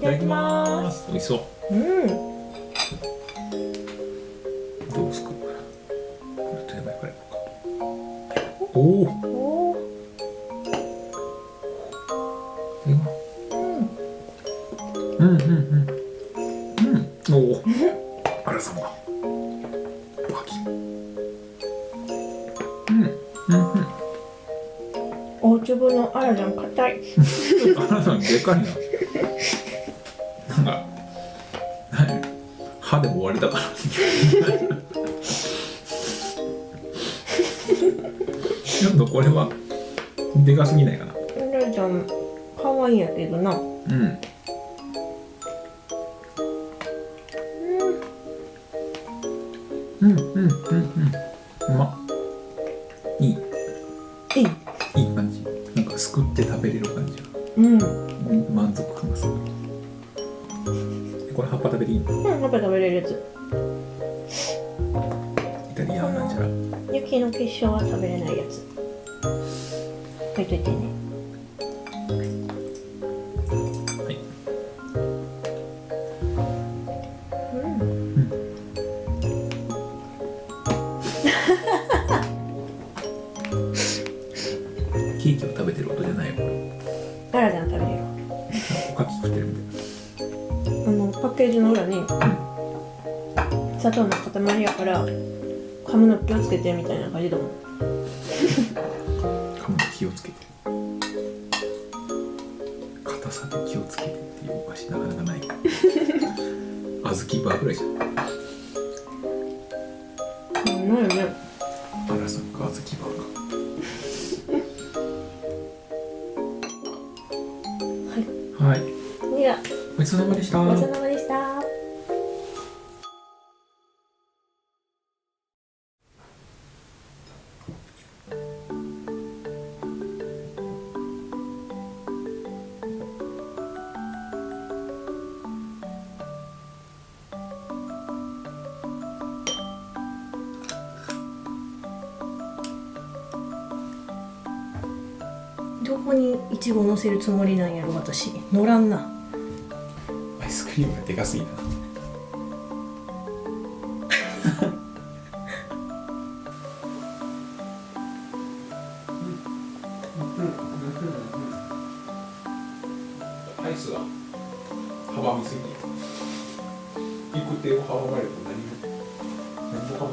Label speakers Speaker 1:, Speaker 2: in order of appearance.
Speaker 1: ただきます。美味しそう。どうすくうかな。これ手前からいこうか。おお。おお。あらさま。パキ。
Speaker 2: 大粒のアラジャン硬い。
Speaker 1: アラさんでかいな。なんか歯でも割れたからちょっとこれはでかすぎないかな。
Speaker 2: アラジャン可愛いんやけどな。
Speaker 1: うまっ。いい感じ。なんかすくって食べれる感じが。満足感がする。これ葉っぱ食べていいの？
Speaker 2: 葉っぱ食べれるやつ。
Speaker 1: イタリアンなんちゃら。
Speaker 2: 雪の結晶は食べれないやつ。書いといてね。
Speaker 1: はい。ケーキを食べてる音じゃないよ。
Speaker 2: アラジャン食べれる。
Speaker 1: お菓牡蠣食ってるみ
Speaker 2: パッケージの裏に砂糖の塊やから噛むの気をつけてみたいな感じだもん。
Speaker 1: 噛むの気をつけて、硬さで気をつけてっていうお菓子なかなかない。小豆バーぐらいじゃん。
Speaker 2: ないよね。
Speaker 1: パラソック小豆バーか。はい。
Speaker 2: では、
Speaker 1: ごちそうさまでした。
Speaker 2: ごちそうさまでした。どこにいちご乗せるつもりなんやろ私。乗らんな。
Speaker 1: アイスクリームがでかすぎた。アイスが阻みすぎて、行く手を阻まれて何もかも